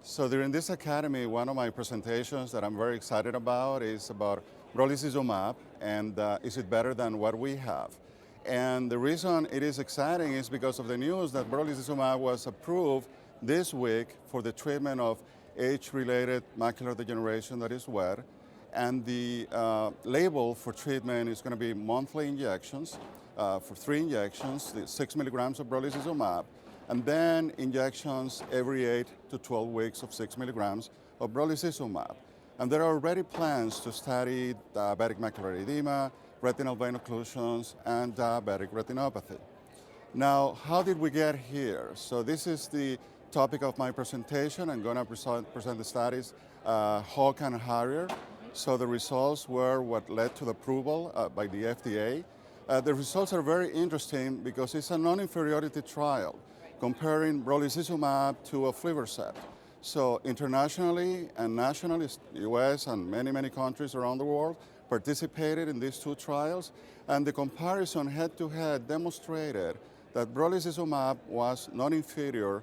So during this academy, one of my presentations that I'm very excited about is about brolucizumab and is it better than what we have? And the reason it is exciting is because of the news that brolucizumab was approved this week for the treatment of age-related macular degeneration that is wet. And the label for treatment is going to be monthly injections for 3 injections, 6 milligrams of brolucizumab, and then injections every 8 to 12 weeks of 6 milligrams of brolucizumab. And there are already plans to study diabetic macular edema, retinal vein occlusions, and diabetic retinopathy. Now, how did we get here? So this is the topic of my presentation. I'm going to present the studies, Hawk and Harrier. So the results were what led to the approval by the FDA. The results are very interesting because it's a non-inferiority trial comparing brolucizumab to aflibercept. So internationally and nationally, US and many countries around the world participated in these 2 trials, and the comparison head-to-head demonstrated that brolucizumab was non-inferior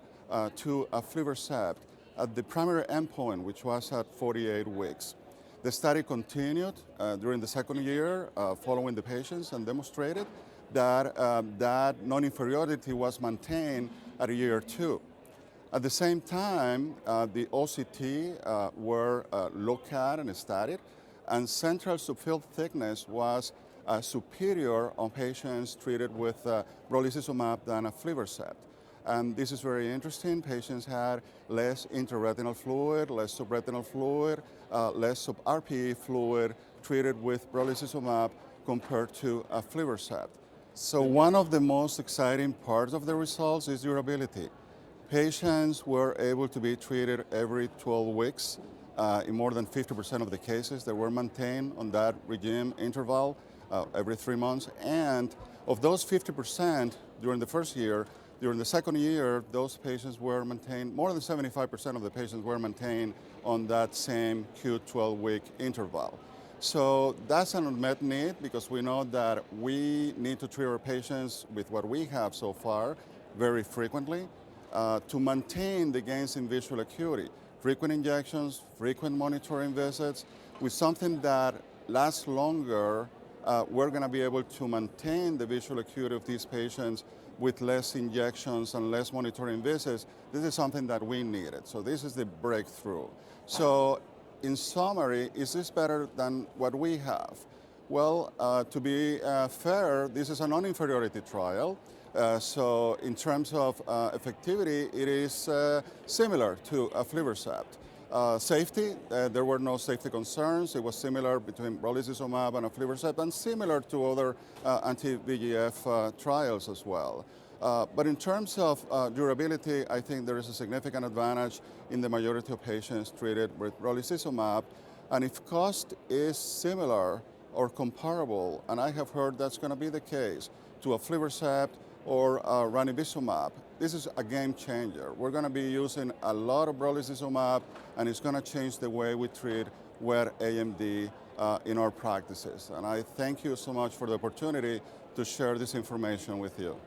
to aflibercept at the primary endpoint, which was at 48 weeks. The study continued during the 2nd year following the patients and demonstrated that that non-inferiority was maintained at year 2. At the same time, the OCT were looked at and studied, and central subfield thickness was superior on patients treated with brolucizumab than aflibercept. And this is very interesting. Patients had less intraretinal fluid, less subretinal fluid, less sub-RPE fluid treated with brolucizumab compared to aflibercept. So one of the most exciting parts of the results is durability. Patients were able to be treated every 12 weeks. In more than 50% of the cases, they were maintained on that regime interval every 3 months. And of those 50% during the 1st year, during the 2nd year, those patients were maintained, more than 75% of the patients were maintained on that same Q12-week interval. So that's an unmet need because we know that we need to treat our patients with what we have so far very frequently to maintain the gains in visual acuity. Frequent injections, frequent monitoring visits, with something that lasts longer, we're going to be able to maintain the visual acuity of these patients with less injections and less monitoring visits. This is something that we needed. So this is the breakthrough. So in summary, is this better than what we have? Well, to be fair, this is a non-inferiority trial. So in terms of effectivity, it is similar to aflibercept. Safety, there were no safety concerns. It was similar between brolucizumab and aflibercept and similar to other anti-VEGF trials as well. But in terms of durability, I think there is a significant advantage in the majority of patients treated with brolucizumab. And if cost is similar or comparable, and I have heard that's going to be the case, to aflibercept or ranibizumab, this is a game changer. We're going to be using a lot of brolucizumab, and it's going to change the way we treat wet AMD in our practices. And I thank you so much for the opportunity to share this information with you.